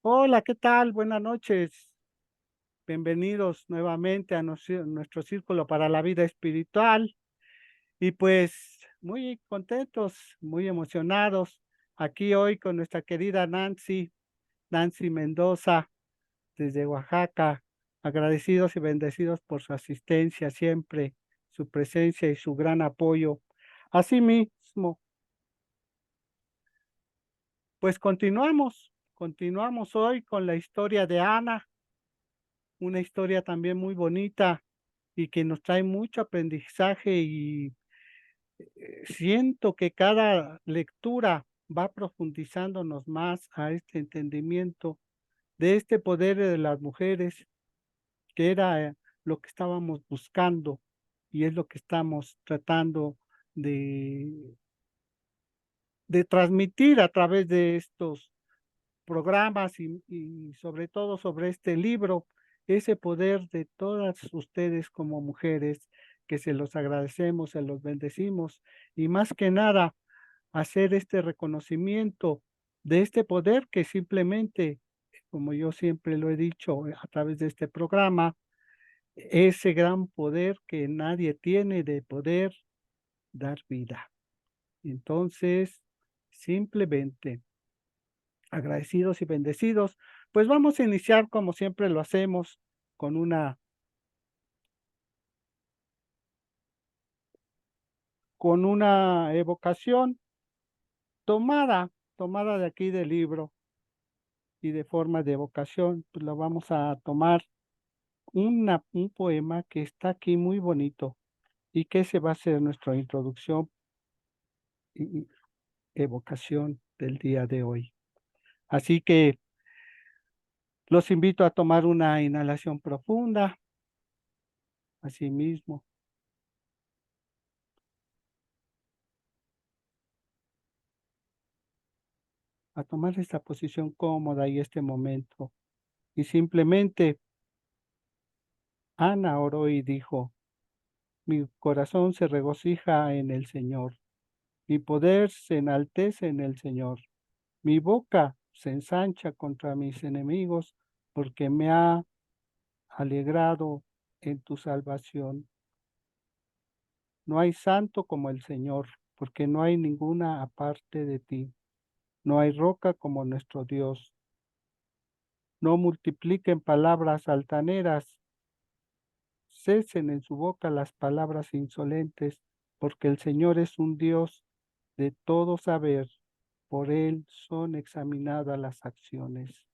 Hola, ¿qué tal? Buenas noches. Bienvenidos nuevamente a nuestro círculo para la vida espiritual. Y pues muy contentos, muy emocionados aquí hoy con nuestra querida Nancy Mendoza desde Oaxaca. Agradecidos y bendecidos por su asistencia siempre, su presencia y su gran apoyo. Asimismo, pues continuamos hoy con la historia de Ana, una historia también muy bonita y que nos trae mucho aprendizaje y siento que cada lectura va profundizándonos más a este entendimiento de este poder de las mujeres, que era lo que estábamos buscando y es lo que estamos tratando de, de transmitir a través de estos programas y sobre todo sobre este libro, ese poder de todas ustedes como mujeres, que se los agradecemos, se los bendecimos y más que nada hacer este reconocimiento de este poder que simplemente, como yo siempre lo he dicho a través de este programa, ese gran poder que nadie tiene de poder dar vida. Entonces, simplemente agradecidos y bendecidos, pues vamos a iniciar como siempre lo hacemos con una evocación tomada de aquí del libro y de forma de evocación, pues lo vamos a tomar un poema que está aquí muy bonito y que ese va a ser nuestra introducción y evocación del día de hoy. Así que los invito a tomar una inhalación profunda, así mismo, a tomar esta posición cómoda y este momento. Y simplemente Ana oró y dijo: "Mi corazón se regocija en el Señor, mi poder se enaltece en el Señor, mi boca se ensancha contra mis enemigos, porque me ha alegrado en tu salvación. No hay santo como el Señor, porque no hay ninguna aparte de ti. No hay roca como nuestro Dios. No multipliquen palabras altaneras, cesen en su boca las palabras insolentes, porque el Señor es un Dios de todo saber, por él son examinadas las acciones.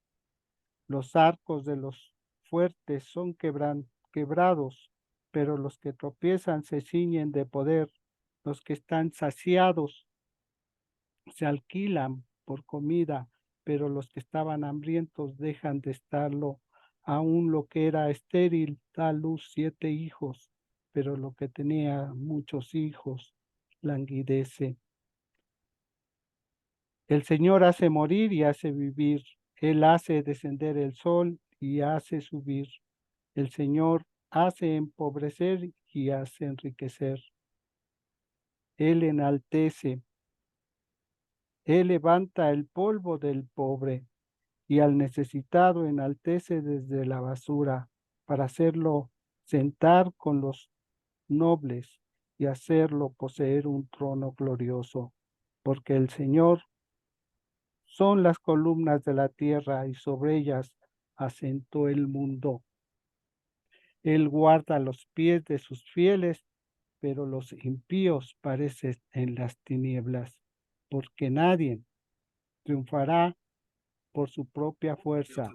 Los arcos de los fuertes son quebrados, pero los que tropiezan se ciñen de poder. Los que están saciados se alquilan por comida, pero los que estaban hambrientos dejan de estarlo. Aún lo que era estéril da a luz 7 hijos, pero lo que tenía muchos hijos languidece. El Señor hace morir y hace vivir. Él hace descender el sol y hace subir. El Señor hace empobrecer y hace enriquecer. Él enaltece, Él levanta el polvo del pobre y al necesitado enaltece desde la basura para hacerlo sentar con los nobles y hacerlo poseer un trono glorioso, porque el Señor son las columnas de la tierra y sobre ellas asentó el mundo. Él guarda los pies de sus fieles, pero los impíos parecen en las tinieblas, porque nadie triunfará por su propia fuerza.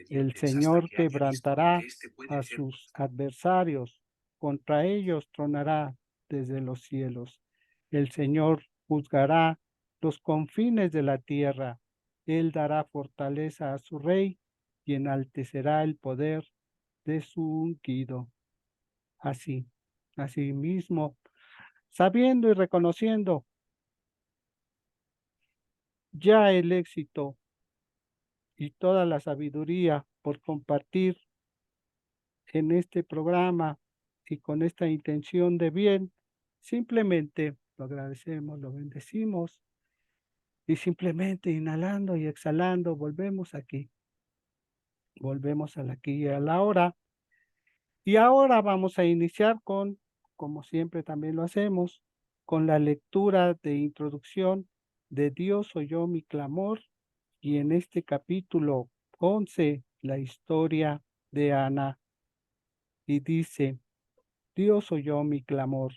El Señor quebrantará a sus adversarios, contra ellos tronará desde los cielos. El Señor juzgará los confines de la tierra. Él dará fortaleza a su rey y enaltecerá el poder de su ungido. Así, así mismo, sabiendo y reconociendo ya el éxito y toda la sabiduría por compartir en este programa y con esta intención de bien, simplemente lo agradecemos, lo bendecimos y simplemente inhalando y exhalando volvemos aquí. Volvemos al aquí y a la hora. Y ahora vamos a iniciar con, como siempre también lo hacemos, con la lectura de introducción de Dios oyó mi clamor, y en este capítulo 11, la historia de Ana. Y dice, Dios oyó mi clamor.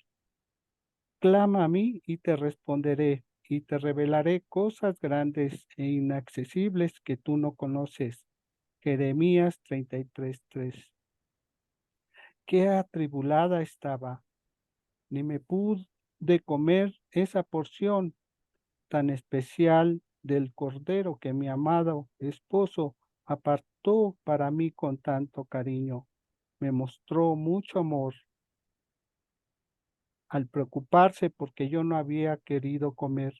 Clama a mí y te responderé, y te revelaré cosas grandes e inaccesibles que tú no conoces. Jeremías 33:3. Qué atribulada estaba, ni me pude comer esa porción tan especial del cordero que mi amado esposo apartó para mí con tanto cariño. Me mostró mucho amor al preocuparse porque yo no había querido comer,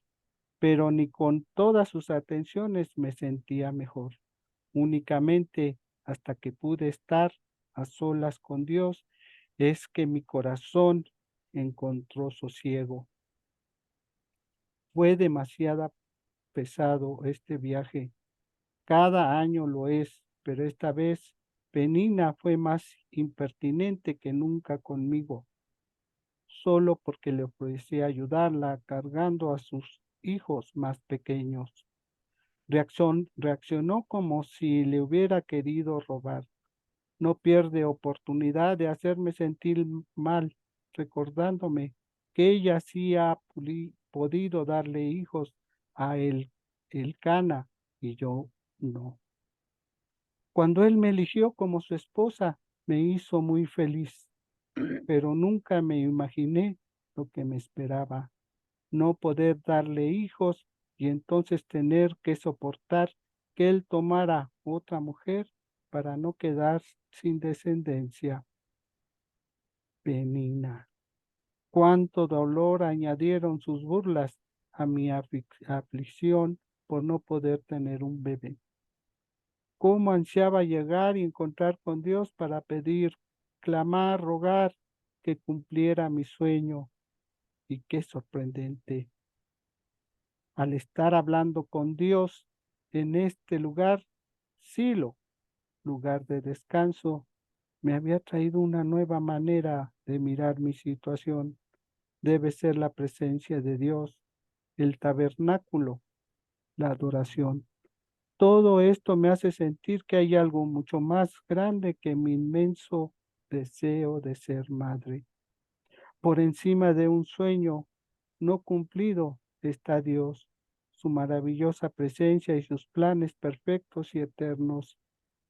pero ni con todas sus atenciones me sentía mejor. Únicamente hasta que pude estar a solas con Dios es que mi corazón encontró sosiego. Fue demasiado pesado este viaje. Cada año lo es, pero esta vez Penina fue más impertinente que nunca conmigo, solo porque le ofrecí ayudarla cargando a sus hijos más pequeños. Reaccionó como si le hubiera querido robar. No pierde oportunidad de hacerme sentir mal, recordándome que ella sí ha podido darle hijos a el Cana y yo no. Cuando él me eligió como su esposa, me hizo muy feliz, pero nunca me imaginé lo que me esperaba. No poder darle hijos y entonces tener que soportar que él tomara otra mujer para no quedar sin descendencia. Penina. Cuánto dolor añadieron sus burlas a mi aflicción por no poder tener un bebé. Cómo ansiaba llegar y encontrar con Dios para pedir, clamar, rogar que cumpliera mi sueño. Y qué sorprendente. Al estar hablando con Dios en este lugar, Silo, lugar de descanso, me había traído una nueva manera de mirar mi situación. Debe ser la presencia de Dios, el tabernáculo, la adoración. Todo esto me hace sentir que hay algo mucho más grande que mi inmenso deseo de ser madre. Por encima de un sueño no cumplido está Dios, su maravillosa presencia y sus planes perfectos y eternos.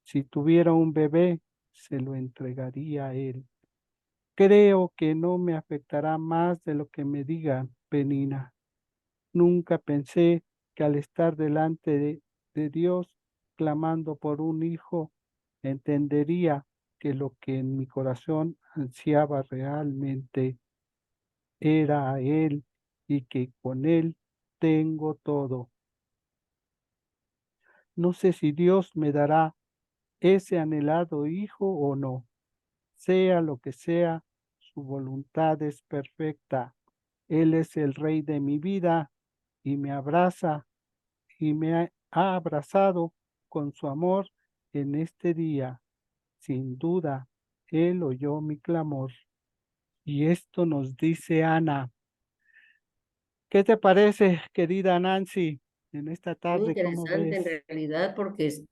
Si tuviera un bebé, se lo entregaría a él. Creo que no me afectará más de lo que me diga Penina. Nunca pensé que al estar delante de Dios clamando por un hijo, entendería que lo que en mi corazón ansiaba realmente era a Él y que con Él tengo todo. No sé si Dios me dará ese anhelado hijo o no. Sea lo que sea, su voluntad es perfecta. Él es el Rey de mi vida y me abraza y me ha abrazado con su amor en este día. Sin duda, Él oyó mi clamor. Y esto nos dice Ana. ¿Qué te parece, querida Nancy, en esta Muy tarde? ¿Cómo interesante en ves? realidad porque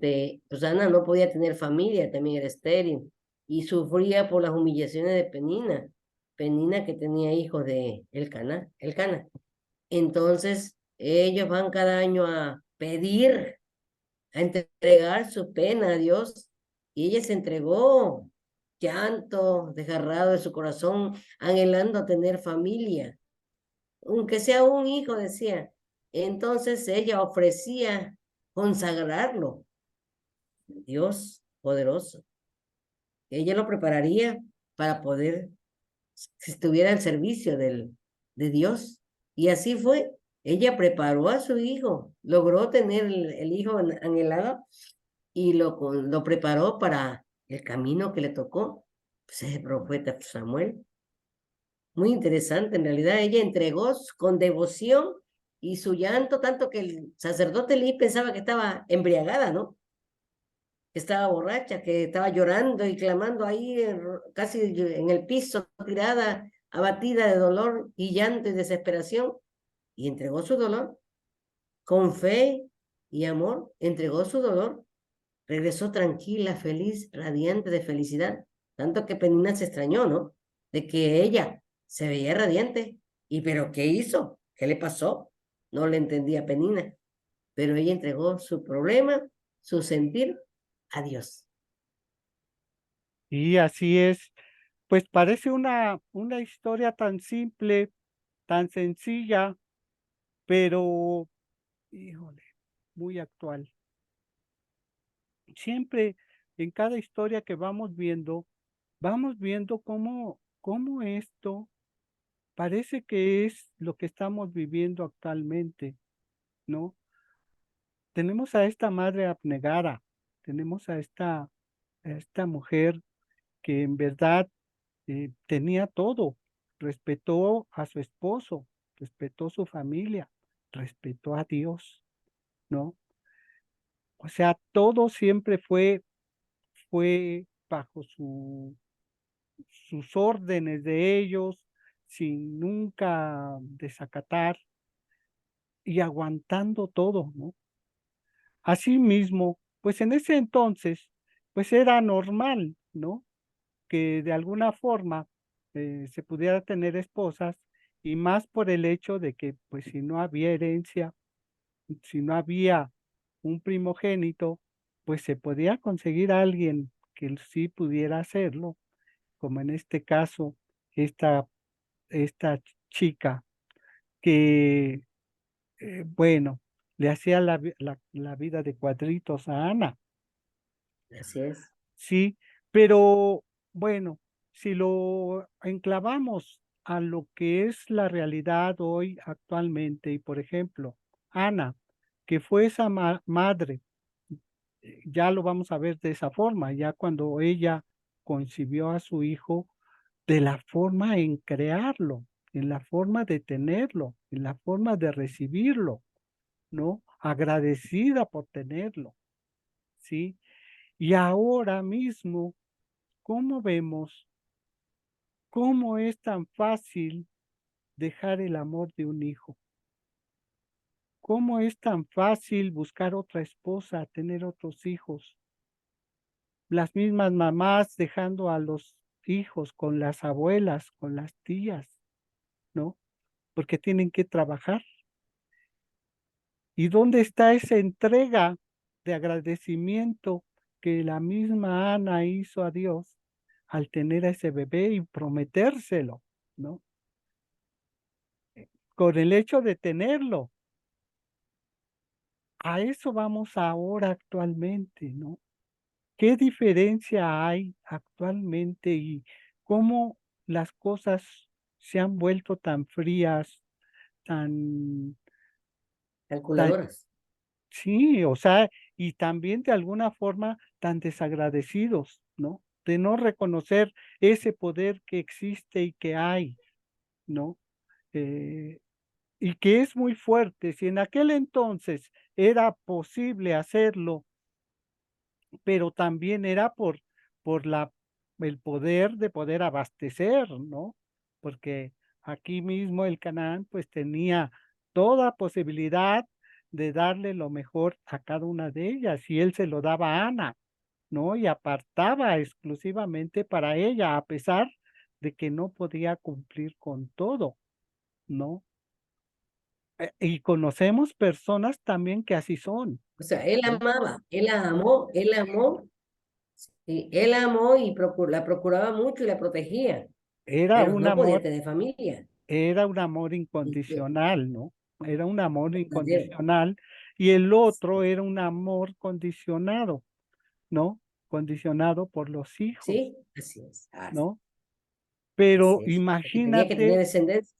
pues Ana no podía tener familia, también era estéril y sufría por las humillaciones de Penina. Penina que tenía hijos de el Cana. Entonces ellos van cada año a pedir, a entregar su pena a Dios y ella se entregó, llanto desgarrado de su corazón, anhelando tener familia aunque sea un hijo, decía. Entonces ella ofrecía consagrarlo, Dios poderoso. Ella lo prepararía para poder, si estuviera al servicio de Dios. Y así fue. Ella preparó a su hijo, logró tener el hijo anhelado y lo preparó para el camino que le tocó. Pues es el profeta Samuel. Muy interesante, en realidad ella entregó con devoción y su llanto, tanto que el sacerdote Lee pensaba que estaba embriagada, ¿no? que estaba borracha, que estaba llorando y clamando ahí, casi en el piso, tirada, abatida de dolor y llanto y desesperación, y entregó su dolor con fe y amor, entregó su dolor, regresó tranquila, feliz, radiante de felicidad, tanto que Penina se extrañó, ¿no? De que ella se veía radiante. ¿Y pero qué hizo? ¿Qué le pasó? No le entendía Penina, pero ella entregó su problema, su sentir a Dios. Y así es, pues parece una historia tan simple, tan sencilla, pero, híjole, muy actual. Siempre en cada historia que vamos viendo cómo esto parece que es lo que estamos viviendo actualmente, ¿no? Tenemos a esta madre abnegada, tenemos a esta mujer que en verdad tenía todo, respetó a su esposo, respetó su familia, respetó a Dios, ¿no? O sea, todo siempre fue bajo sus órdenes de ellos, sin nunca desacatar y aguantando todo, ¿no? Asimismo, pues en ese entonces, pues era normal, ¿no? Que de alguna forma se pudiera tener esposas y más por el hecho de que, pues si no había herencia, si no había un primogénito, pues se podía conseguir a alguien que sí pudiera hacerlo, como en este caso, esta, esta chica que, bueno, le hacía la vida de cuadritos a Ana. Así es. Sí, pero bueno, si lo enclavamos a lo que es la realidad hoy actualmente, y por ejemplo, Ana, que fue esa madre, ya lo vamos a ver de esa forma, ya cuando ella concibió a su hijo, de la forma en crearlo, en la forma de tenerlo, en la forma de recibirlo, ¿no? Agradecida por tenerlo, ¿sí? Y ahora mismo, ¿cómo vemos cómo es tan fácil dejar el amor de un hijo? ¿Cómo es tan fácil buscar otra esposa, tener otros hijos? Las mismas mamás dejando a los hijos con las abuelas, con las tías, ¿no? Porque tienen que trabajar. ¿Y dónde está esa entrega de agradecimiento que la misma Ana hizo a Dios al tener a ese bebé y prometérselo, ¿no? Con el hecho de tenerlo. A eso vamos ahora actualmente, ¿no? ¿Qué diferencia hay actualmente y cómo las cosas se han vuelto tan frías, tan, tan, Calculadoras. sí, o sea, y también de alguna forma tan desagradecidos, ¿no? De no reconocer ese poder que existe y que hay, ¿no? Eh, y que es muy fuerte. Si en aquel entonces era posible hacerlo, pero también era por el poder de poder abastecer, ¿no? Porque aquí mismo el Canaán pues tenía toda posibilidad de darle lo mejor a cada una de ellas y él se lo daba a Ana, ¿no? Y apartaba exclusivamente para ella, a pesar de que no podía cumplir con todo, ¿no? Y conocemos personas también que así son, O sea, él ¿no? amaba, él amó, y él amó y la procuraba mucho y la protegía, Era pero un no podía amor tener familia. Era un amor Y que, incondicional, ¿no? Era un amor verdadero. incondicional y el otro era un amor condicionado, ¿no? Condicionado por los hijos, Sí, así es, ¿no? Pero así es. Porque tenía que tener imagínate descendencia.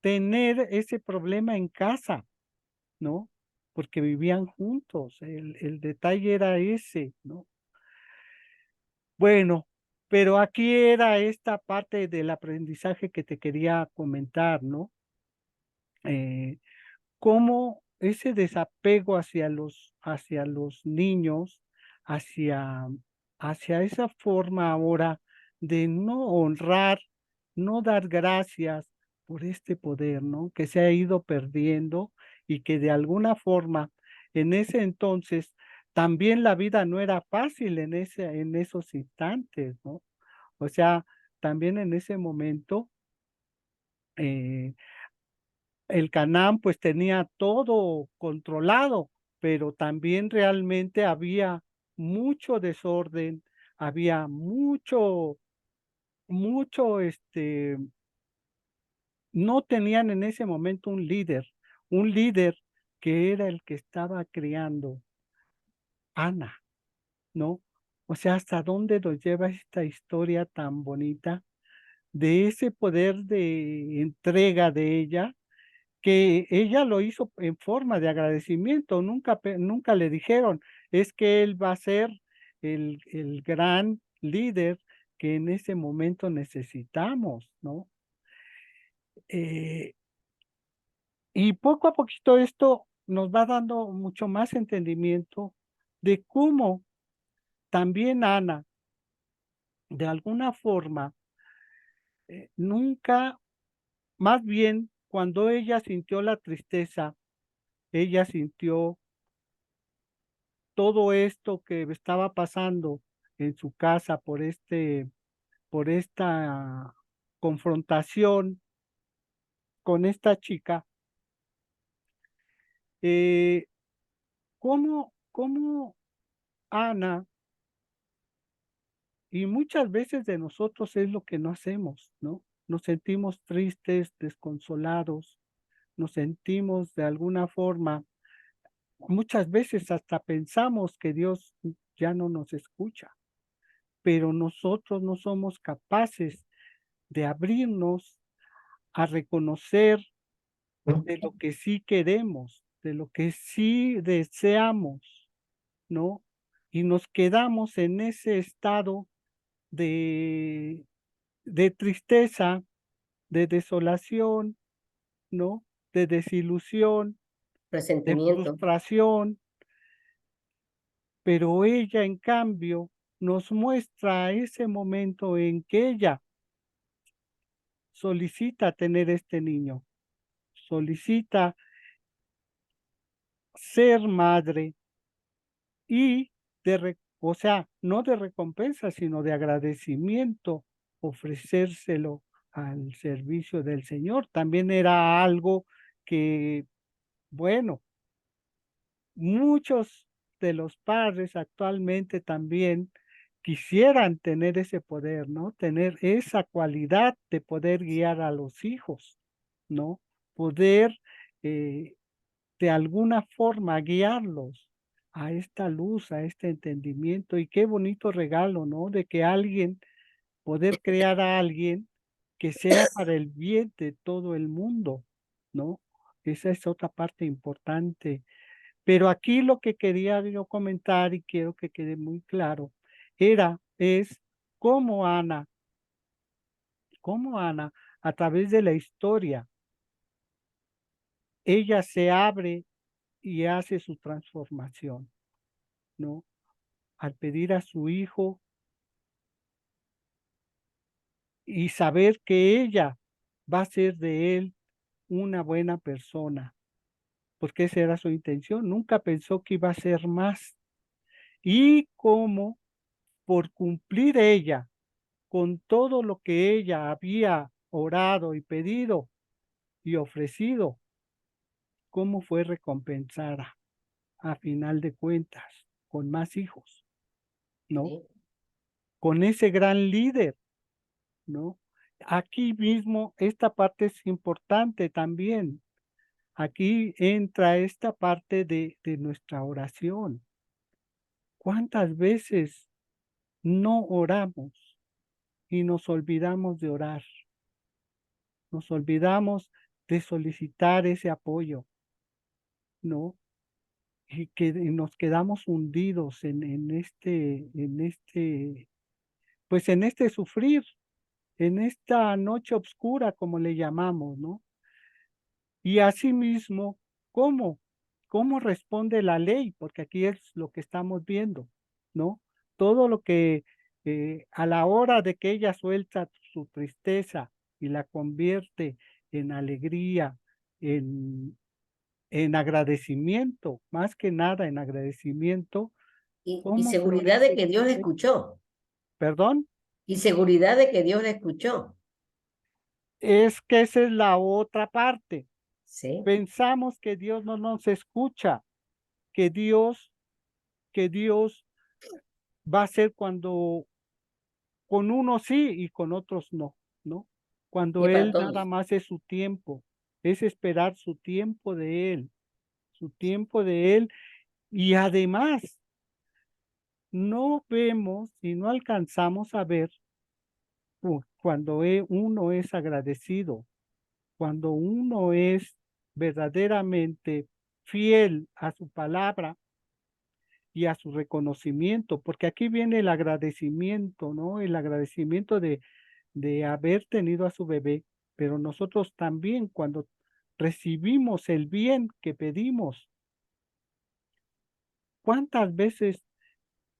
tener ese problema en casa, ¿no? Porque vivían juntos, el detalle era ese, ¿no? Bueno, pero aquí era esta parte del aprendizaje que te quería comentar, ¿no? Eh, cómo ese desapego hacia los niños, hacia, hacia esa forma ahora de no honrar, no dar gracias por este poder, ¿no? Que se ha ido perdiendo y que de alguna forma en ese entonces también la vida no era fácil en esos instantes, ¿no? O sea, también en ese momento eh, el Canaán pues tenía todo controlado, pero también realmente había mucho desorden, había mucho, no tenían en ese momento un líder que era el que estaba creando Ana, ¿no? O sea, ¿hasta dónde nos lleva esta historia tan bonita de ese poder de entrega de ella? Que ella lo hizo en forma de agradecimiento, nunca le dijeron, es que él va a ser el gran líder que en ese momento necesitamos, ¿no? Eh, y poco a poquito esto nos va dando mucho más entendimiento de cómo también Ana, de alguna forma, nunca, más bien cuando ella sintió la tristeza, ella sintió todo esto que estaba pasando en su casa por esta confrontación con esta chica, eh, cómo Ana, y muchas veces de nosotros es lo que no hacemos, ¿no? Nos sentimos tristes, desconsolados, nos sentimos de alguna forma, muchas veces hasta pensamos que Dios ya no nos escucha, pero nosotros no somos capaces de abrirnos a reconocer de lo que sí queremos, de lo que sí deseamos, ¿no? Y nos quedamos en ese estado de, de tristeza, de desolación, ¿no? De desilusión, de Resentimiento. frustración, pero ella, en cambio, nos muestra ese momento en que ella solicita tener este niño, solicita ser madre y o sea, no de recompensa, sino de agradecimiento, ofrecérselo al servicio del Señor. También era algo que, bueno, muchos de los padres actualmente también quisieran tener ese poder, ¿no? Tener esa cualidad de poder guiar a los hijos, ¿no? Poder eh, de alguna forma guiarlos a esta luz, a este entendimiento. Y qué bonito regalo, ¿no? De que alguien, poder crear a alguien que sea para el bien de todo el mundo, ¿no? Esa es otra parte importante. Pero aquí lo que quería yo comentar y quiero que quede muy claro, es cómo cómo Ana, a través de la historia, ella se abre y hace su transformación, ¿no? Al pedir a su hijo y saber que ella va a ser de él una buena persona, porque esa era su intención, nunca pensó que iba a ser más. Y como por cumplir ella con todo lo que ella había orado y pedido y ofrecido, cómo fue recompensada a final de cuentas con más hijos, ¿no? ¿Sí? Con ese gran líder, ¿no? Aquí mismo esta parte es importante también. Aquí entra esta parte de nuestra oración. ¿Cuántas veces no oramos y nos olvidamos de orar? Nos olvidamos de solicitar ese apoyo, ¿no? Y nos quedamos hundidos pues en este sufrir, en esta noche oscura, como le llamamos, ¿no? Y asimismo, ¿cómo? ¿Cómo responde la ley? Porque aquí es lo que estamos viendo. ¿no? Todo lo que a la hora de que ella suelta su tristeza y la convierte en alegría, en agradecimiento, más que nada en agradecimiento, Y ¿cómo seguridad de florece? que Dios la escuchó. Perdón, Y seguridad de que Dios la escuchó. es que esa es la otra parte. ¿Sí? Pensamos que Dios no nos escucha, que Dios va a ser cuando con unos sí y con otros no, ¿no? Y Cuando es para Él nada todos. más es su tiempo, es esperar su tiempo de Él, su tiempo de Él. Y además, no vemos y no alcanzamos a ver cuando uno es agradecido, cuando uno es verdaderamente fiel a su palabra y a su reconocimiento, porque aquí viene el agradecimiento, ¿no? El agradecimiento de haber tenido a su bebé, pero nosotros también cuando recibimos el bien que pedimos, ¿cuántas veces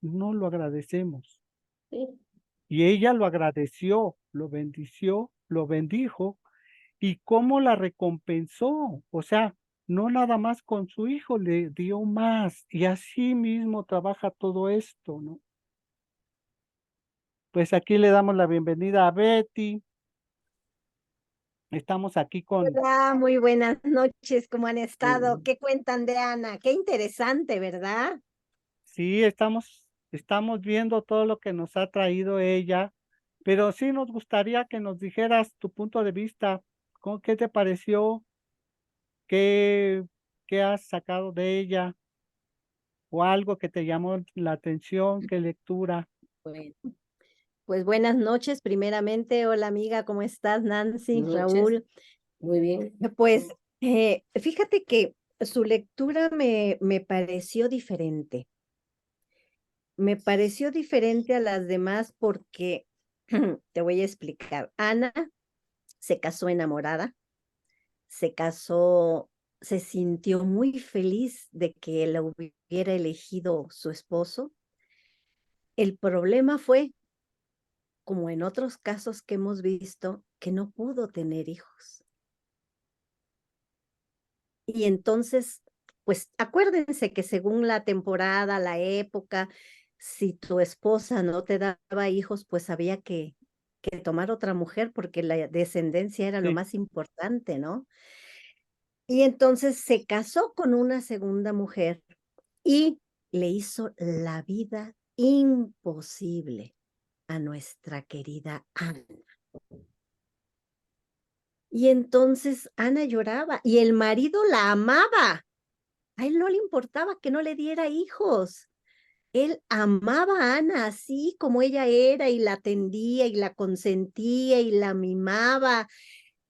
no lo agradecemos? ¿Sí? Y ella lo agradeció, lo bendició, lo bendijo, y cómo la recompensó. O sea, no nada más con su hijo, le dio más, y así mismo trabaja todo esto, ¿no? Pues aquí le damos la bienvenida a Betty. Estamos aquí con, Hola, muy buenas noches, ¿cómo han estado? eh, ¿Qué cuentan de Ana? Qué interesante, ¿verdad? sí, estamos viendo todo lo que nos ha traído ella, pero sí nos gustaría que nos dijeras tu punto de vista. ¿Qué te pareció? ¿Qué, qué has sacado de ella? ¿O algo que te llamó la atención? ¿Qué lectura? Bueno, pues buenas noches, primeramente. Hola amiga, ¿cómo estás, Nancy, Noches. Raúl? Muy bien. Pues fíjate que su lectura me pareció diferente. Me pareció diferente a las demás porque, te voy a explicar, Ana se casó enamorada, se casó, se sintió muy feliz de que la hubiera elegido su esposo. El problema fue, como en otros casos que hemos visto, que no pudo tener hijos. Y entonces, pues acuérdense que según la temporada, la época, si tu esposa no te daba hijos, pues había que tomar otra mujer porque la descendencia era lo Sí, más importante, ¿no? Y entonces se casó con una segunda mujer y le hizo la vida imposible a nuestra querida Ana. Y entonces Ana lloraba y el marido la amaba. A él no le importaba que no le diera hijos. Él amaba a Ana así como ella era y la atendía y la consentía y la mimaba.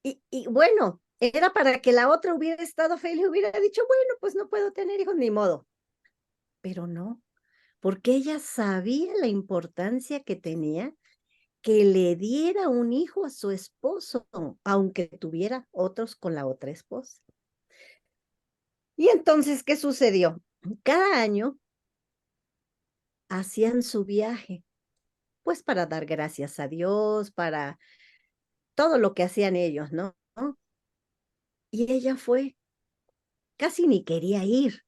Y bueno, era para que la otra hubiera estado feliz y hubiera dicho, bueno, pues no puedo tener hijos ni modo. Pero no, porque ella sabía la importancia que tenía que le diera un hijo a su esposo, aunque tuviera otros con la otra esposa. Y entonces, ¿qué sucedió? Cada año hacían su viaje, pues para dar gracias a Dios, para todo lo que hacían ellos, ¿no? Y ella fue, casi ni quería ir,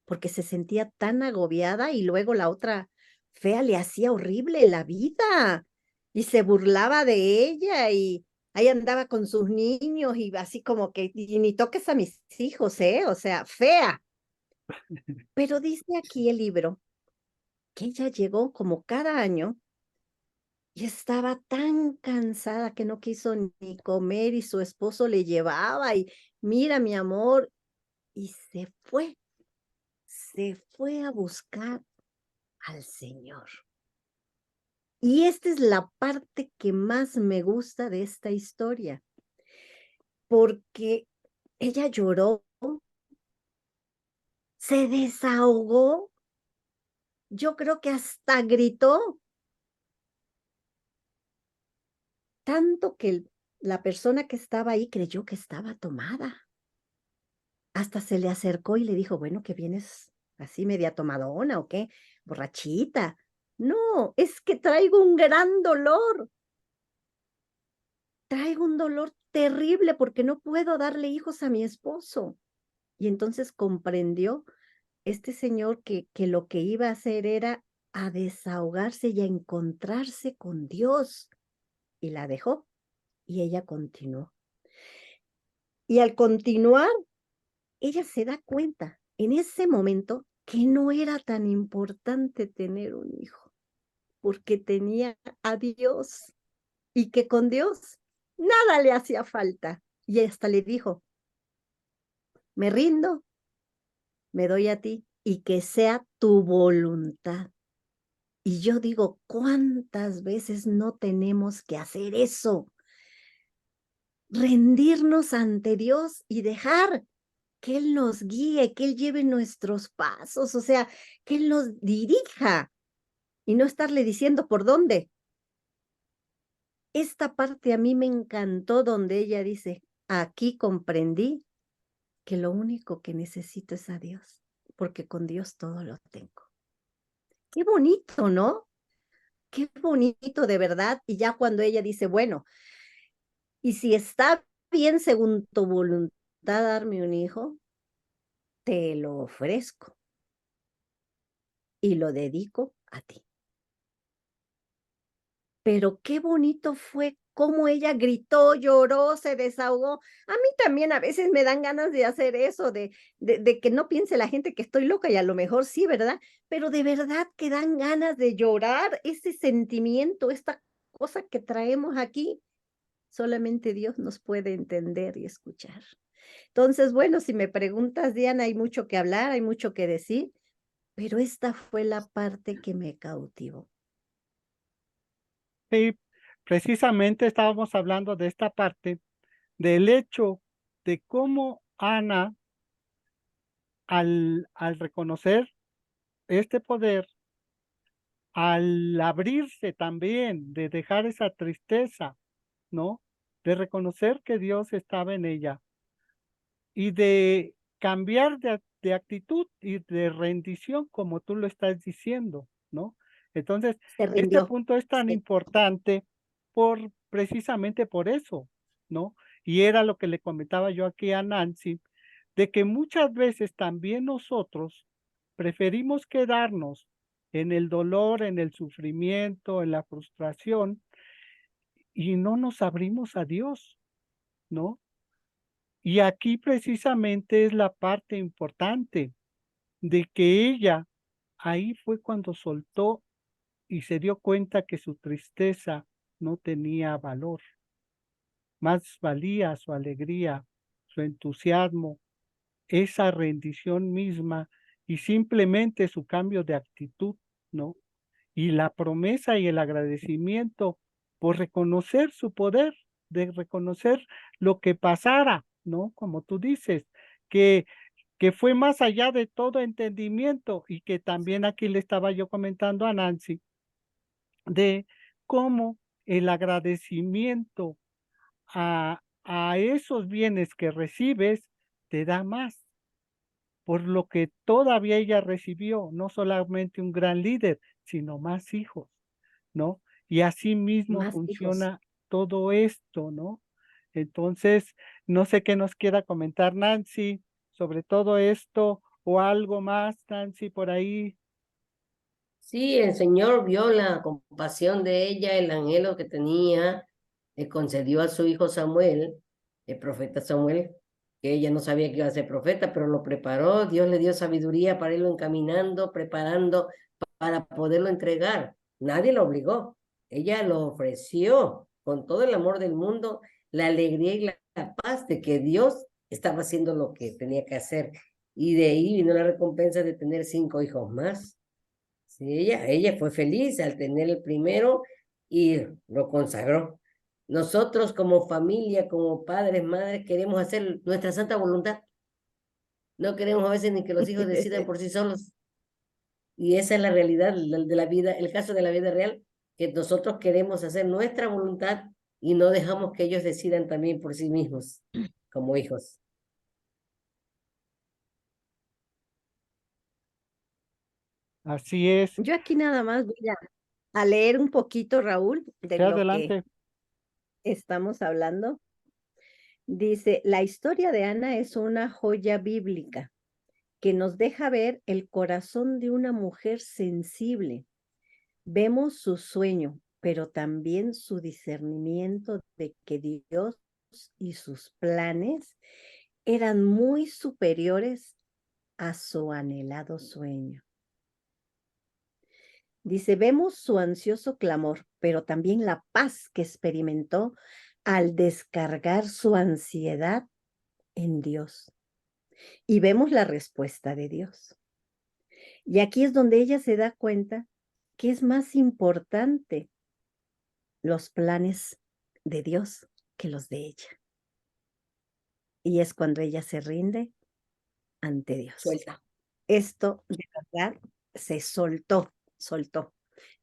porque se sentía tan agobiada y luego la otra fea le hacía horrible la vida y se burlaba de ella y ahí andaba con sus niños y así como que, y ni toques a mis hijos, ¿eh? O sea, fea. Pero dice aquí el libro que ella llegó como cada año y estaba tan cansada que no quiso ni comer y su esposo le llevaba y mira mi amor y se fue a buscar al Señor. Y esta es la parte que más me gusta de esta historia, porque ella lloró, se desahogó, yo creo que hasta gritó, tanto que la persona que estaba ahí creyó que estaba tomada. Hasta se le acercó y le dijo, bueno, ¿qué vienes? ¿Así media tomadona o qué? ¿Borrachita? No, es que traigo un gran dolor. Traigo un dolor terrible porque no puedo darle hijos a mi esposo. Y entonces comprendió este señor que lo que iba a hacer era a desahogarse y a encontrarse con Dios. Y la dejó y ella continuó. Y al continuar, ella se da cuenta en ese momento que no era tan importante tener un hijo, porque tenía a Dios y que con Dios nada le hacía falta. Y hasta le dijo, me rindo, me doy a ti y que sea tu voluntad. Y yo digo, ¿cuántas veces no tenemos que hacer eso? Rendirnos ante Dios y dejar que Él nos guíe, que Él lleve nuestros pasos, o sea, que Él nos dirija y no estarle diciendo por dónde. Esta parte a mí me encantó donde ella dice, aquí comprendí que lo único que necesito es a Dios, porque con Dios todo lo tengo. Qué bonito, ¿no? Qué bonito de verdad. Y ya cuando ella dice, bueno, y si está bien según tu voluntad darme un hijo, te lo ofrezco y lo dedico a ti. Pero qué bonito fue cómo ella gritó, lloró, se desahogó. A mí también a veces me dan ganas de hacer eso, de que no piense la gente que estoy loca, y a lo mejor sí, ¿verdad? Pero de verdad que dan ganas de llorar ese sentimiento, esta cosa que traemos aquí. Solamente Dios nos puede entender y escuchar. Entonces, bueno, si me preguntas, Diana, hay mucho que hablar, hay mucho que decir, pero esta fue la parte que me cautivó. Sí, precisamente estábamos hablando de esta parte, del hecho de cómo Ana, al reconocer este poder, al abrirse también, de dejar esa tristeza, ¿no? De reconocer que Dios estaba en ella y de cambiar de actitud y de rendición, como tú lo estás diciendo, ¿no? Entonces, Se este rindió. punto es tan Sí. importante precisamente por eso, ¿no? Y era lo que le comentaba yo aquí a Nancy, de que muchas veces también nosotros preferimos quedarnos en el dolor, en el sufrimiento, en la frustración, y no nos abrimos a Dios, ¿no? Y aquí precisamente es la parte importante de que ella, ahí fue cuando soltó y se dio cuenta que su tristeza no tenía valor, más valía su alegría, su entusiasmo, esa rendición misma y simplemente su cambio de actitud, ¿no? Y la promesa y el agradecimiento por reconocer su poder, de reconocer lo que pasara, ¿no? Como tú dices, que, que fue más allá de todo entendimiento y que también aquí le estaba yo comentando a Nancy de cómo el agradecimiento a esos bienes que recibes te da más por lo que todavía ella recibió, no solamente un gran líder, sino más hijos, ¿no? Y así mismo Más hijos. funciona todo esto, ¿no? Entonces, no sé qué nos quiera comentar Nancy sobre todo esto o algo más, Nancy, por ahí. Sí, el Señor vio la compasión de ella, el anhelo que tenía, le concedió a su hijo Samuel, el profeta Samuel, que ella no sabía que iba a ser profeta, pero lo preparó, Dios le dio sabiduría para irlo encaminando, preparando para poderlo entregar. Nadie lo obligó, ella lo ofreció con todo el amor del mundo, la alegría y la paz de que Dios estaba haciendo lo que tenía que hacer. Y de ahí vino la recompensa de tener 5 hijos más. Sí, ella fue feliz al tener el primero y lo consagró. Nosotros como familia, como padres, madres, queremos hacer nuestra santa voluntad. No queremos a veces ni que los hijos decidan por sí solos. Y esa es la realidad de la vida, el caso de la vida real, que nosotros queremos hacer nuestra voluntad y no dejamos que ellos decidan también por sí mismos, como hijos. Así es. Yo aquí nada más voy a leer un poquito, Raúl, de Sí, lo que adelante. estamos hablando. Dice, la historia de Ana es una joya bíblica que nos deja ver el corazón de una mujer sensible. Vemos su sueño, pero también su discernimiento de que Dios y sus planes eran muy superiores a su anhelado sueño. Dice, vemos su ansioso clamor, pero también la paz que experimentó al descargar su ansiedad en Dios. Y vemos la respuesta de Dios. Y aquí es donde ella se da cuenta que es más importante los planes de Dios que los de ella. Y es cuando ella se rinde ante Dios. Suelta. Esto de verdad se soltó.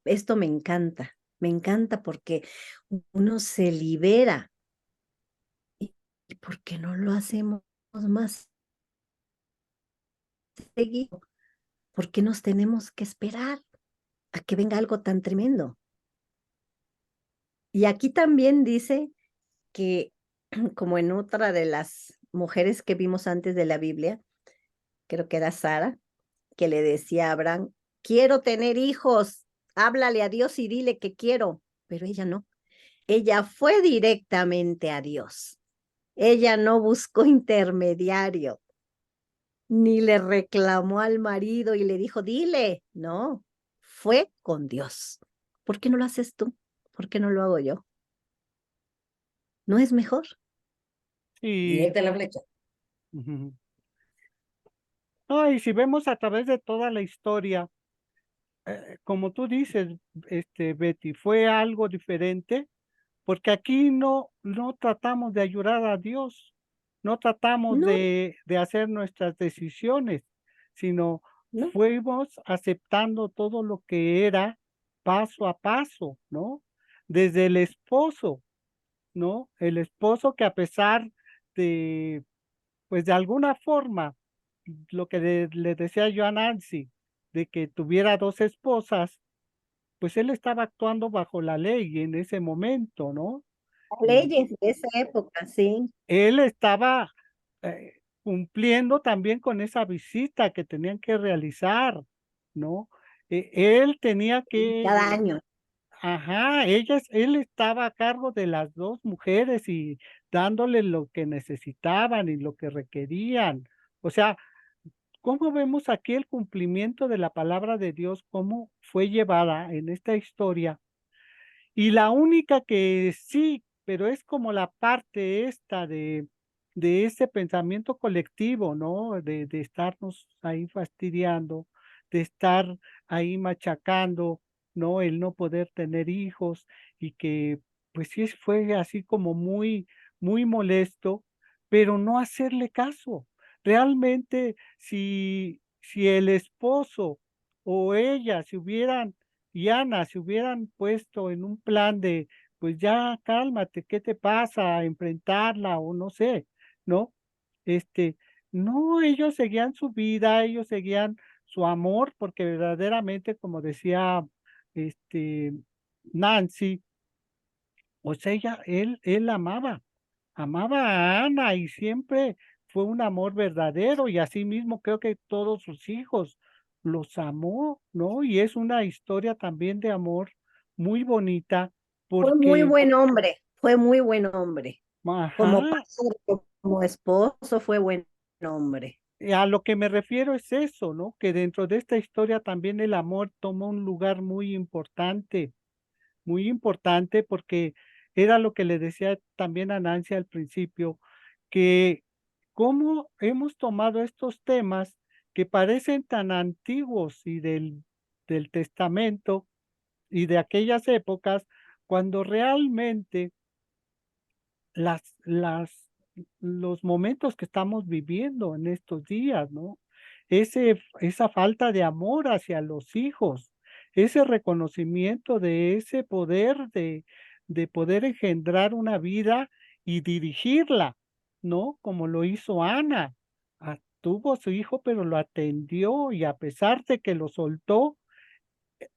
Esto me encanta porque uno se libera. ¿Y por qué no lo hacemos más seguido? ¿Por qué nos tenemos que esperar a que venga algo tan tremendo? Y aquí también dice que, como en otra de las mujeres que vimos antes de la Biblia, creo que era Sara, que le decía a Abraham, quiero tener hijos, háblale a Dios y dile que quiero, pero ella no. Ella fue directamente a Dios. Ella no buscó intermediario, ni le reclamó al marido y le dijo, dile, no, fue con Dios. ¿Por qué no lo haces tú? ¿Por qué no lo hago yo? ¿No es mejor? Sí. Directa en la flecha. Ujú. No, y si vemos a través de toda la historia, como tú dices, Betty, fue algo diferente, porque aquí no tratamos de ayudar a Dios, no tratamos No, de hacer nuestras decisiones, sino no. fuimos aceptando todo lo que era paso a paso, ¿no? Desde el esposo, ¿no? El esposo que a pesar de, pues de alguna forma, lo que le decía yo a Nancy, de que tuviera dos esposas, pues él estaba actuando bajo la ley en ese momento, ¿no? Y Leyes de esa época, sí. él estaba cumpliendo también con esa visita que tenían que realizar, ¿no? Él tenía Cada que, año. ajá, él estaba a cargo de las dos mujeres y dándole lo que necesitaban y lo que requerían. O sea, ¿cómo vemos aquí el cumplimiento de la palabra de Dios, cómo fue llevada en esta historia? Y la única que sí, pero es como la parte esta de ese pensamiento colectivo, ¿no? De estarnos ahí fastidiando, de estar ahí machacando, ¿no? El no poder tener hijos y que pues sí fue así como muy molesto, pero no hacerle caso. Realmente, si el esposo o ella se hubieran y Ana se hubieran puesto en un plan de, pues ya cálmate, ¿qué te pasa? Enfrentarla o no sé, ¿no? Este, no, ellos seguían su vida, ellos seguían su amor, porque verdaderamente, como decía, este, Nancy, o sea, él amaba a Ana y siempre fue un amor verdadero y así mismo creo que todos sus hijos los amó, ¿no? Y es una historia también de amor muy bonita Fue muy porque, buen hombre, fue muy buen hombre. Como ajá, padre, como esposo, fue buen hombre. a lo que me refiero es eso, ¿no? Que dentro de esta historia también el amor toma un lugar muy importante porque era lo que le decía también a Nancy al principio, que cómo hemos tomado estos temas que parecen tan antiguos y del testamento y de aquellas épocas, cuando realmente los momentos que estamos viviendo en estos días, ¿no? Esa falta de amor hacia los hijos, ese reconocimiento de ese poder de poder engendrar una vida y dirigirla, ¿no? Como lo hizo Ana, tuvo a su hijo, pero lo atendió y a pesar de que lo soltó,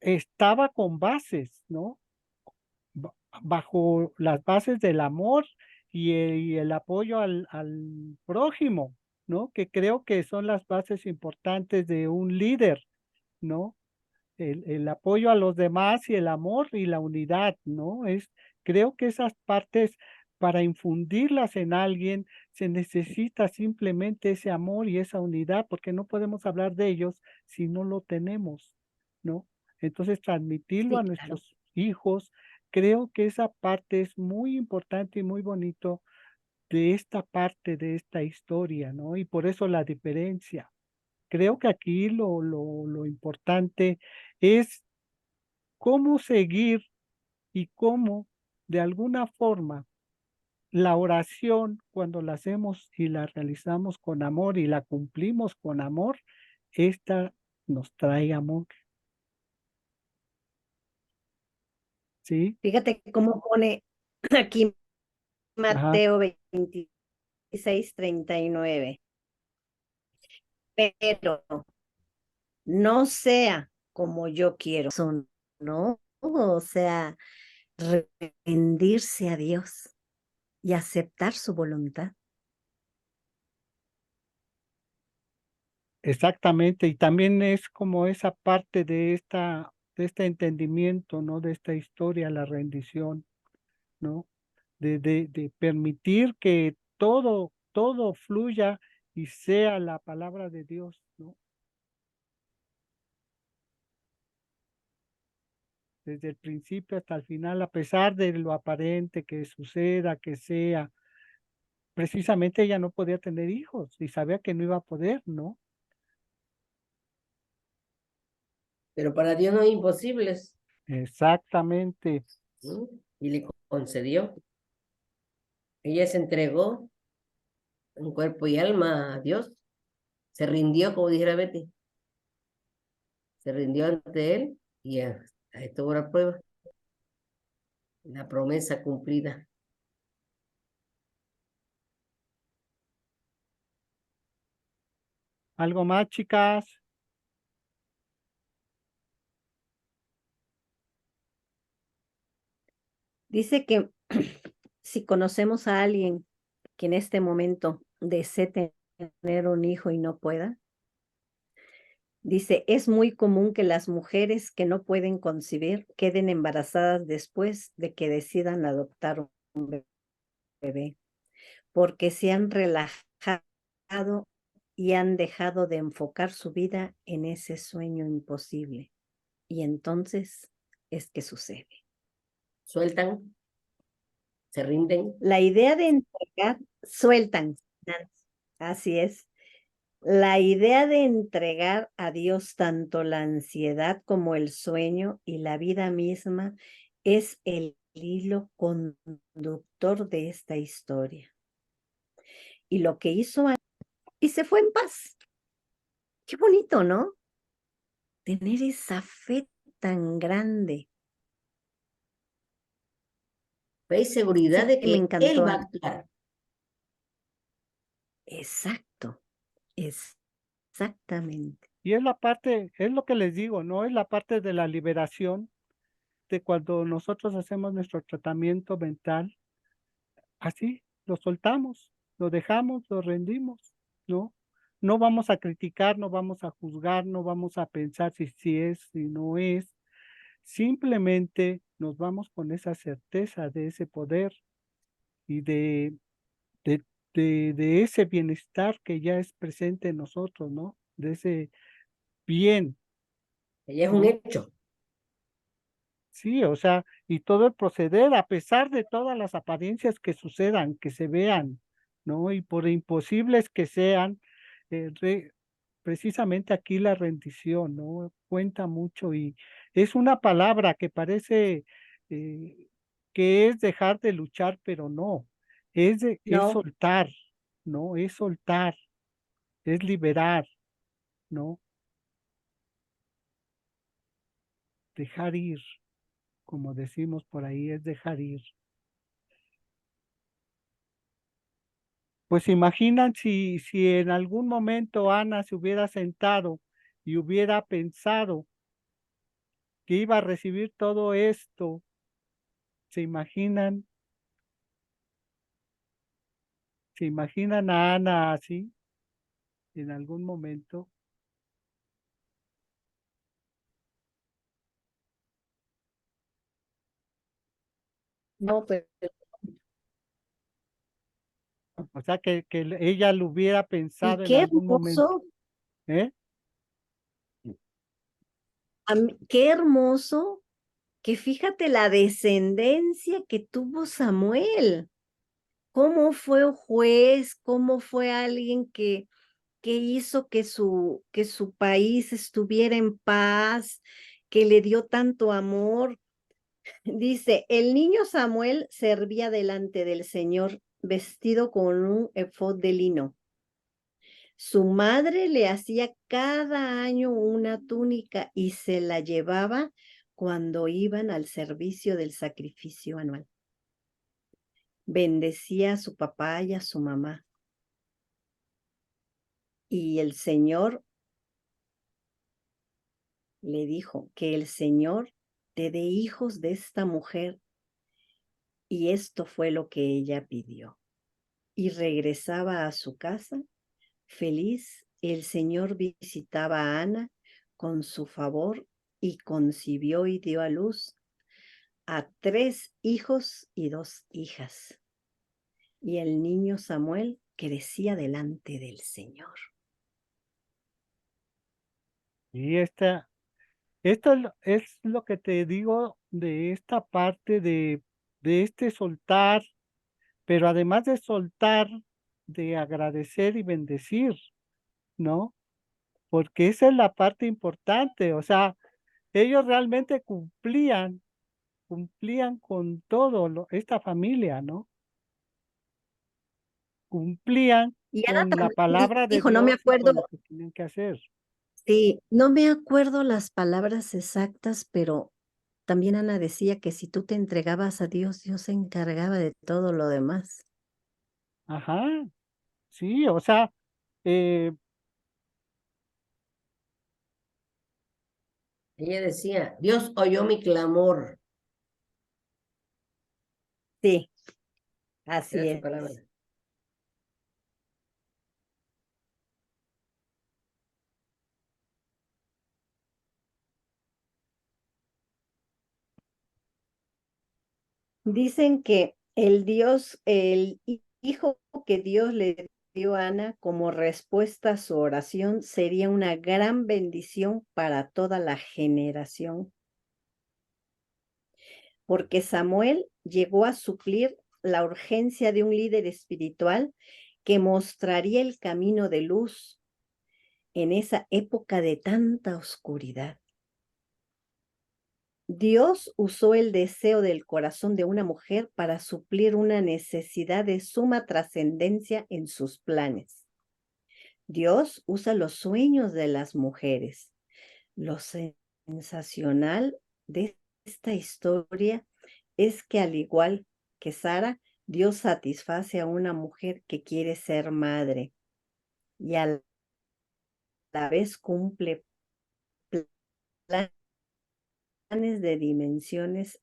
estaba con bases, ¿no? Bajo las bases del amor y el apoyo al prójimo, ¿no? Que creo que son las bases importantes de un líder, ¿no? El apoyo a los demás y el amor y la unidad, ¿no? Creo que esas partes, para infundirlas en alguien, se necesita simplemente ese amor y esa unidad, porque no podemos hablar de ellos si no lo tenemos, ¿no? Entonces, transmitirlo Sí, a claro. nuestros hijos, creo que esa parte es muy importante y muy bonito de esta parte de esta historia, ¿no? Y por eso la diferencia. Creo que aquí lo importante es cómo seguir y cómo, de alguna forma, la oración, cuando la hacemos y la realizamos con amor y la cumplimos con amor, esta nos trae amor, ¿sí? Fíjate cómo pone aquí Ajá, Mateo 26:39. Pero no sea como yo quiero, ¿no? O sea, rendirse a Dios y aceptar su voluntad. exactamente. Y también es como esa parte de este entendimiento, ¿no? De esta historia, la rendición, ¿no? De permitir que todo fluya y sea la palabra de Dios, ¿no? Desde el principio hasta el final, a pesar de lo aparente que suceda, que sea, precisamente ella no podía tener hijos y sabía que no iba a poder, ¿no? Pero para Dios no hay imposibles. Exactamente. ¿Sí? Y le concedió. Ella se entregó en cuerpo y alma a Dios. Se rindió, como dijera Betty. Se rindió ante Él y ahí estuvo la prueba, la promesa cumplida. ¿Algo más, chicas? Dice que si conocemos a alguien que en este momento desee tener un hijo y no pueda, dice, es muy común que las mujeres que no pueden concebir queden embarazadas después de que decidan adoptar un bebé, porque se han relajado y han dejado de enfocar su vida en ese sueño imposible. Y entonces es que sucede. Sueltan, se rinden. La idea de entregar, sueltan. Así es. La idea de entregar a Dios tanto la ansiedad como el sueño y la vida misma es el hilo conductor de esta historia. Y lo que hizo y se fue en paz. Qué bonito, ¿no? Tener esa fe tan grande. Fe y seguridad Sí, de me que encantó. Él va a actuar. Exacto, exactamente. Y es la parte, es lo que les digo, ¿no? Es la parte de la liberación de cuando nosotros hacemos nuestro tratamiento mental, así, lo soltamos, lo dejamos, lo rendimos, ¿no? No vamos a criticar, no vamos a juzgar, no vamos a pensar si es, si no es. Simplemente nos vamos con esa certeza de ese poder y de, de ese bienestar que ya es presente en nosotros, ¿no? De ese bien, Ella es un ¿no? hecho. Sí, o sea, y todo el proceder, a pesar de todas las apariencias que sucedan, que se vean, ¿no? Y por imposibles que sean, precisamente aquí la rendición, ¿no? Cuenta mucho y es una palabra que parece eh, que es dejar de luchar, pero no, es No, soltar, ¿no? Es soltar, es liberar, ¿no? Dejar ir, como decimos por ahí, es dejar ir. Pues imaginan si en algún momento Ana se hubiera sentado y hubiera pensado que iba a recibir todo esto, ¿se imaginan? ¿Se imaginan a Ana así en algún momento? No, pero O sea, que ella lo hubiera y pensado en qué algún momento, hermoso, ¿eh? qué hermoso que fíjate la descendencia que tuvo Samuel. Cómo fue un juez, cómo fue alguien que hizo que su país estuviera en paz, que le dio tanto amor. Dice, el niño Samuel servía delante del Señor vestido con un efod de lino. Su madre le hacía cada año una túnica y se la llevaba cuando iban al servicio del sacrificio anual. Bendecía a su papá y a su mamá. Y el Señor le dijo que el Señor te dé hijos de esta mujer. Y esto fue lo que ella pidió. Y regresaba a su casa feliz. El Señor visitaba a Ana con su favor y concibió y dio a luz a 3 hijos y 2 hijas. Y el niño Samuel crecía delante del Señor. Y esto es lo que te digo de esta parte de este soltar, pero además de soltar, de agradecer y bendecir, ¿no? Porque esa es la parte importante, o sea, ellos realmente cumplían con todo esta familia, ¿no? Cumplían Y Ana con la también palabra de dijo, no me Dios y acuerdo, con lo que tenían que hacer. sí, no me acuerdo las palabras exactas, pero también Ana decía que si tú te entregabas a Dios, Dios se encargaba de todo lo demás. Ajá, sí, o sea, eh, Ella decía, Dios oyó mi clamor, Sí, era así su es. palabra. Dicen que el hijo que Dios le dio a Ana como respuesta a su oración sería una gran bendición para toda la generación, porque Samuel llegó a suplir la urgencia de un líder espiritual que mostraría el camino de luz en esa época de tanta oscuridad. Dios usó el deseo del corazón de una mujer para suplir una necesidad de suma trascendencia en sus planes. Dios usa los sueños de las mujeres. Lo sensacional de esta historia es que al igual que Sara, Dios satisface a una mujer que quiere ser madre y a la vez cumple planes de dimensiones.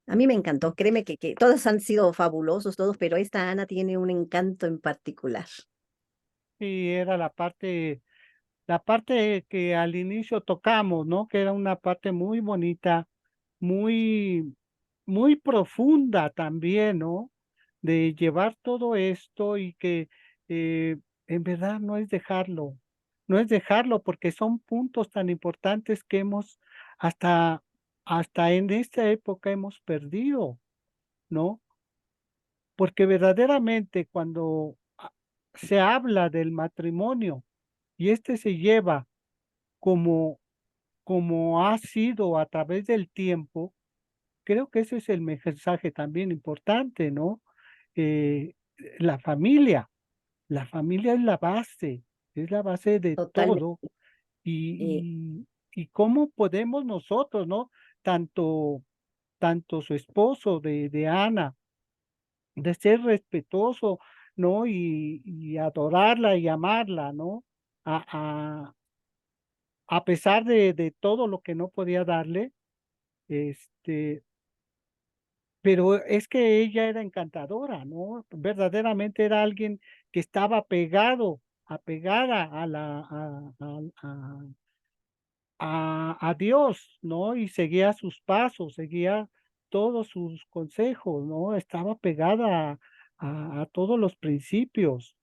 A mí me encantó, créeme que todos han sido fabulosos, todos, pero esta Ana tiene un encanto en particular. sí, era la parte que al inicio tocamos, ¿no? Que era una parte muy bonita, muy, muy profunda también, ¿no? De llevar todo esto y que en verdad no es dejarlo porque son puntos tan importantes que hasta, hasta en esta época hemos perdido, ¿no? Porque verdaderamente cuando se habla del matrimonio y este se lleva como, como ha sido a través del tiempo, creo que ese es el mensaje también importante, ¿no? Eh, la familia, la familia es la base de Totalmente. todo eh, y cómo podemos nosotros, ¿no? Tanto, tanto su esposo de Ana, de ser respetuoso, ¿no? Y adorarla y amarla, ¿no? A, a, a pesar de todo lo que no podía darle, este, pero es que ella era encantadora, ¿no? Verdaderamente era alguien que estaba apegada a a Dios, ¿no? Y seguía sus pasos, seguía todos sus consejos, ¿no? Estaba pegada a todos los principios,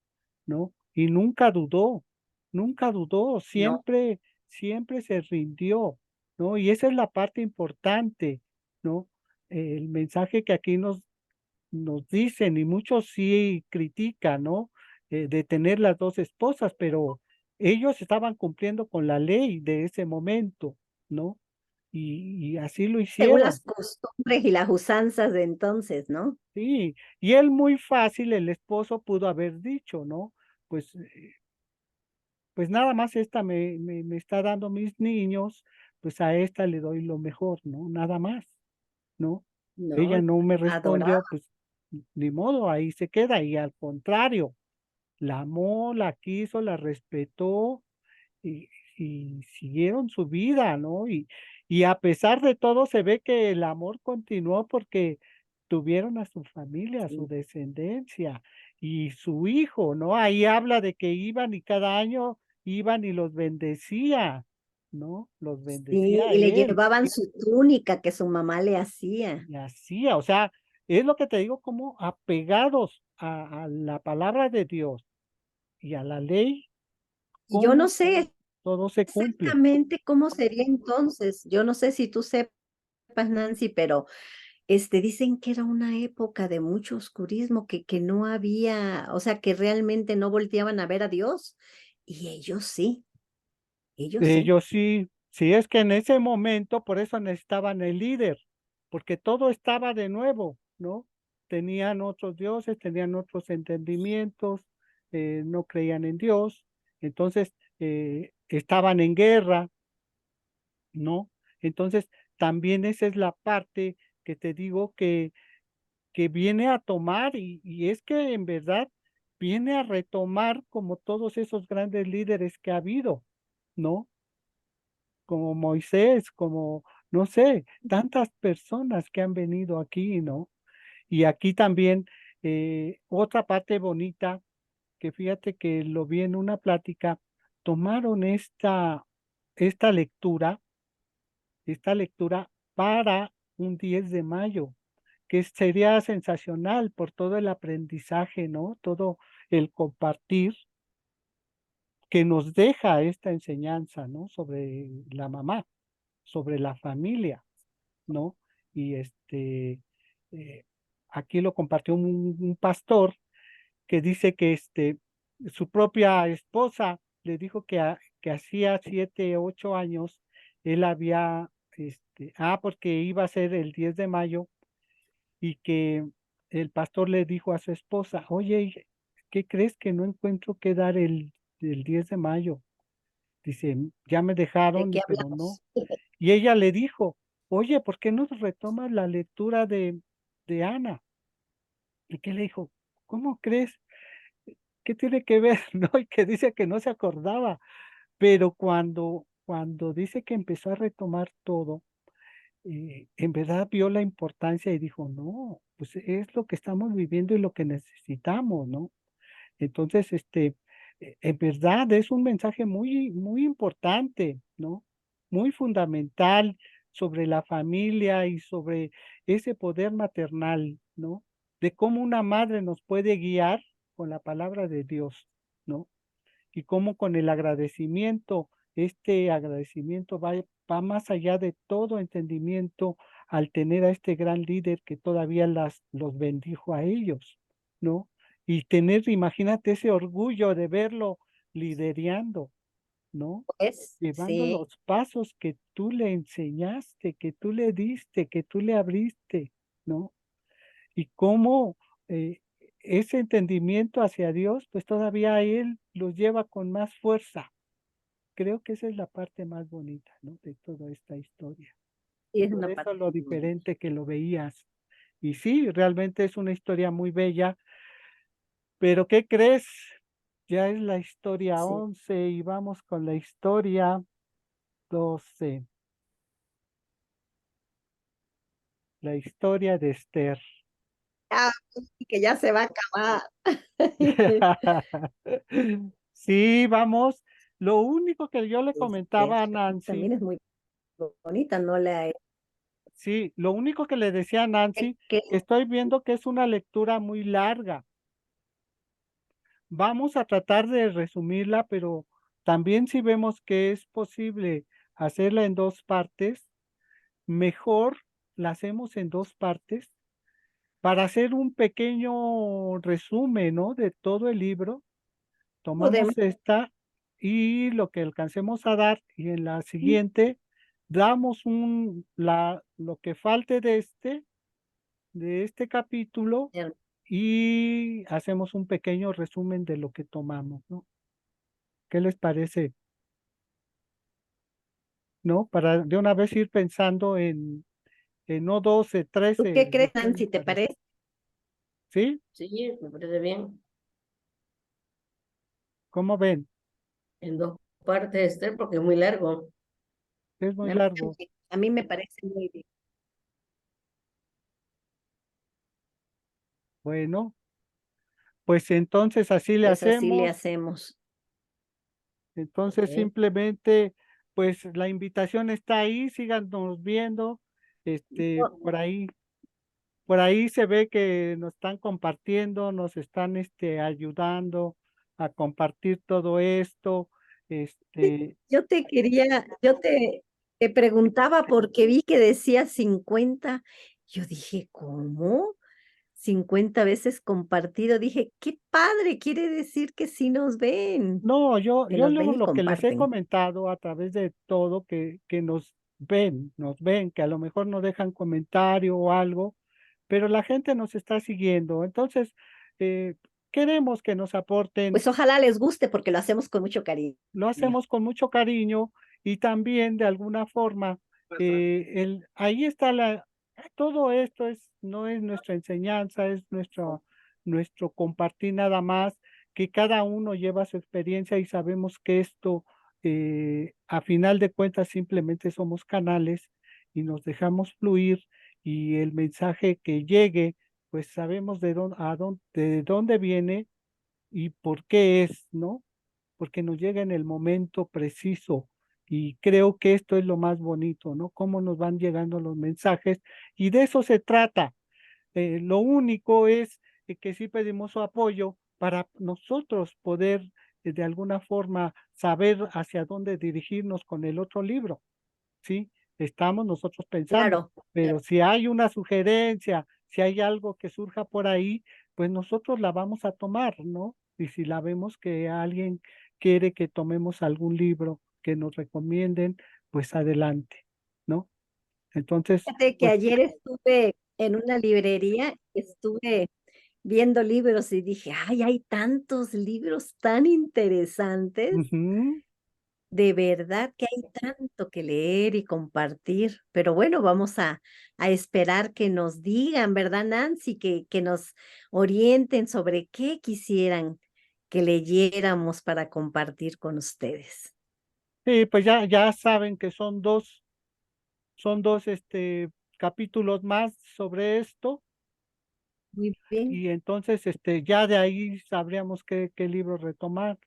¿no? Y nunca dudó, No, siempre se rindió, ¿no? Y esa es la parte importante, ¿no? El mensaje que aquí nos dicen, y muchos sí critican, ¿no? De tener las dos esposas, pero ellos estaban cumpliendo con la ley de ese momento, ¿no? Y así lo según las hicieron, costumbres y las usanzas de entonces, ¿no? sí. Y él muy fácil, el esposo pudo haber dicho, ¿no? Pues, pues nada más esta me está dando mis niños, pues a esta le doy lo mejor, ¿no? Nada más, ¿no? No, Ella no me adoraba. respondió, pues ni modo, ahí se queda. Y al contrario, la amó, la quiso, la respetó y, y siguieron su vida, ¿no? Y a pesar de todo se ve que el amor continuó porque tuvieron a su familia, a su Sí, descendencia y su hijo, ¿no? Ahí habla de que iban y cada año iban y los bendecía, ¿no? Los sí, bendecía a y le él llevaban su túnica que su mamá le hacía. y hacía, o sea, es lo que te digo, como apegados a la palabra de Dios y a la ley, Y yo no cómo sé todo se cumple. exactamente cómo sería entonces. Yo no sé si tú sepas, Nancy, pero dicen que era una época de mucho oscurismo, que no había, o sea, que realmente no volteaban a ver a Dios. Y ellos sí, ellos sí. Ellos sí, sí es que en ese momento, por eso necesitaban el líder, porque todo estaba de nuevo, ¿no? Tenían otros dioses, tenían otros entendimientos, no creían en Dios, entonces estaban en guerra, ¿no? Entonces, también esa es la parte que te digo que viene a tomar y es que en verdad viene a retomar como todos esos grandes líderes que ha habido, ¿no? Como Moisés, como, no sé, tantas personas que han venido aquí, ¿no? Y aquí también otra parte bonita, que fíjate que lo vi en una plática, tomaron esta lectura para un 10 de mayo, que sería sensacional por todo el aprendizaje, ¿no? Todo el compartir que nos deja esta enseñanza, ¿no? Sobre la mamá, sobre la familia, ¿no? Y eh, aquí lo compartió un pastor que dice que su propia esposa le dijo que hacía 7, 8 años él había, porque iba a ser el 10 de mayo y que el pastor le dijo a su esposa, oye, ¿qué crees que no encuentro qué dar el 10 de mayo? Dice, ya me ¿De dejaron, qué pero no. hablamos? Y ella le dijo, oye, ¿por qué no retomas la lectura de Ana? ¿Y qué le dijo? ¿Cómo crees? ¿Qué tiene que ver? ¿No? Y que dice que no se acordaba, pero cuando dice que empezó a retomar todo, en verdad vio la importancia y dijo, no, pues es lo que estamos viviendo y lo que necesitamos, ¿no? Entonces, en verdad es un mensaje muy, muy importante, ¿no? Muy fundamental sobre la familia y sobre ese poder maternal, ¿no? De cómo una madre nos puede guiar con la palabra de Dios, ¿no? Y cómo con el agradecimiento, este agradecimiento va más allá de todo entendimiento al tener a este gran líder que todavía los bendijo a ellos, ¿no? Y tener, imagínate ese orgullo de verlo liderando, ¿no? Pues, Llevando sí, los pasos que tú le enseñaste, que tú le diste, que tú le abriste, ¿no? Y cómo eh, ese entendimiento hacia Dios, pues todavía Él los lleva con más fuerza. Creo que esa es la parte más bonita, ¿no? De toda esta historia. sí es Por una eso parte lo muy bonita. diferente que lo veías. Y sí, realmente es una historia muy bella, Pero ¿qué crees? Ya es la historia Sí. 11 y vamos con la historia 12. La historia de Esther. Ah, que ya se va a acabar. Sí, vamos. Lo único que yo le Este, comentaba a Nancy, también es muy bonita, no la he sí, lo único que le decía a Nancy, que estoy viendo que es una lectura muy larga. Vamos a tratar de resumirla, pero también si vemos que es posible hacerla en dos partes, mejor la hacemos en dos partes para hacer un pequeño resumen, ¿no? De todo el libro. podemos Tomamos esta y lo que alcancemos a dar y en la siguiente damos lo que falte de este capítulo hacer. y hacemos un pequeño resumen de lo que tomamos, ¿no? ¿Qué les parece? ¿No? Para de una vez ir pensando en no 12, ¿Tú qué 13 crees, ¿qué les Nancy? ¿Te parece? parece? ¿Sí? Sí, me parece bien. ¿Cómo ven? En dos partes, Esther, porque es muy largo. Es muy A mí largo. también, a mí me parece muy bien. Bueno, pues entonces así le Pues así le hacemos. hacemos. Entonces Ok. simplemente, pues la invitación está ahí, síganos viendo, No, por ahí se ve que nos están compartiendo, nos están ayudando a compartir todo esto, este, Te preguntaba porque vi que decía 50. Yo dije, ¿cómo? 50 veces compartido. Dije, qué padre, quiere decir que sí nos ven, no, que yo nos ven luego y lo que les he comparten. comentado a través de todo, que nos ven, que a lo mejor nos dejan comentario o algo, pero la gente nos está siguiendo. Entonces, eh, queremos que nos aporten. Pues ojalá les guste porque lo hacemos con mucho cariño. Lo hacemos con mucho cariño y también de alguna forma, ahí está todo esto no es nuestra enseñanza, es nuestro compartir nada más, que cada uno lleva su experiencia y sabemos que esto, a final de cuentas, simplemente somos canales y nos dejamos fluir y el mensaje que llegue, pues sabemos de dónde viene y por qué es, ¿no? Porque nos llega en el momento preciso y creo que esto es lo más bonito, ¿no? Cómo nos van llegando los mensajes y de eso se trata. Lo único es que sí pedimos su apoyo para nosotros poder de alguna forma saber hacia dónde dirigirnos con el otro libro. ¿Sí? Estamos nosotros pensando, Claro, pero si hay una sugerencia, si hay algo que surja por ahí, pues nosotros la vamos a tomar, ¿no? Y si la vemos que alguien quiere que tomemos algún libro que nos recomienden, pues adelante, ¿no? Entonces, fíjate que pues, ayer estuve en una librería, estuve viendo libros y dije, ay, hay tantos libros tan interesantes. ujú. De verdad que hay tanto que leer y compartir, pero bueno, vamos a esperar que nos digan, ¿verdad, Nancy? Que nos orienten sobre qué quisieran que leyéramos para compartir con ustedes. Sí, pues ya saben que son dos, capítulos más sobre esto. Muy bien. Y entonces, ya de ahí sabríamos qué libro retomar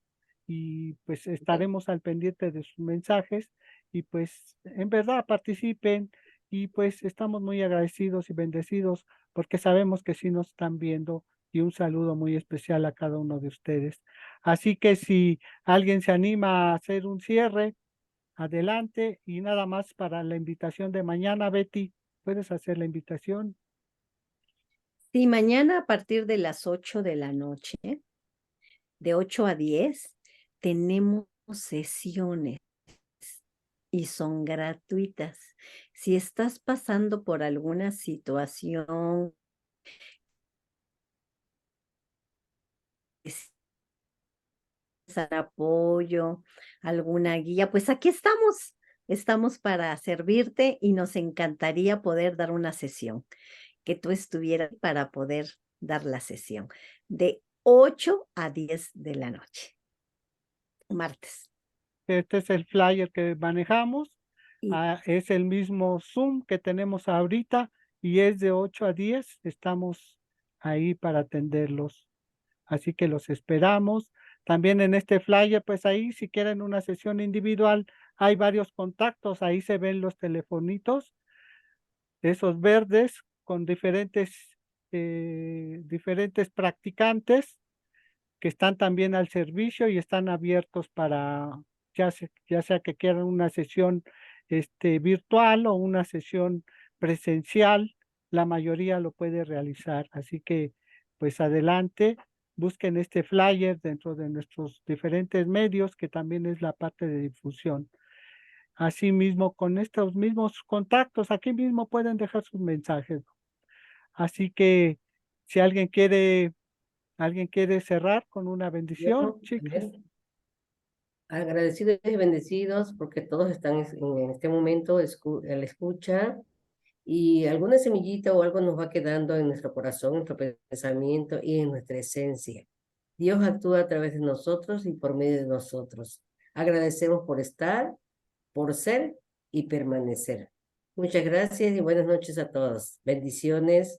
y pues Ok. estaremos al pendiente de sus mensajes y pues en verdad participen y pues estamos muy agradecidos y bendecidos porque sabemos que sí nos están viendo y un saludo muy especial a cada uno de ustedes. Así que si alguien se anima a hacer un cierre, adelante y nada más para la invitación de mañana, Betty, ¿puedes hacer la invitación? Sí, mañana a partir de las 8 de la noche, de 8 a 10, tenemos sesiones y son gratuitas. Si estás pasando por alguna situación, apoyo, alguna guía, pues aquí estamos. Estamos para servirte y nos encantaría poder dar una sesión, que tú estuvieras para poder dar la sesión. De 8 a 10 de la noche. Martes. Este es el flyer que manejamos. Y Es el mismo Zoom que tenemos ahorita y es de 8 a 10. Estamos ahí para atenderlos. Así que los esperamos. También en este flyer, pues ahí si quieren una sesión individual, hay varios contactos. Ahí se ven los telefonitos, esos verdes con diferentes practicantes que están también al servicio y están abiertos para ya sea que quieran una sesión virtual o una sesión presencial, la mayoría lo puede realizar. Así que, pues adelante, busquen este flyer dentro de nuestros diferentes medios, que también es la parte de difusión. Asimismo, con estos mismos contactos, aquí mismo pueden dejar sus mensajes. Así que, si ¿alguien quiere cerrar con una bendición, Yo, chicas? agradecidos y bendecidos porque todos están en este momento a la escucha y alguna semillita o algo nos va quedando en nuestro corazón, en nuestro pensamiento y en nuestra esencia. Dios actúa a través de nosotros y por medio de nosotros. Agradecemos por estar, por ser y permanecer. Muchas gracias y buenas noches a todos. Bendiciones.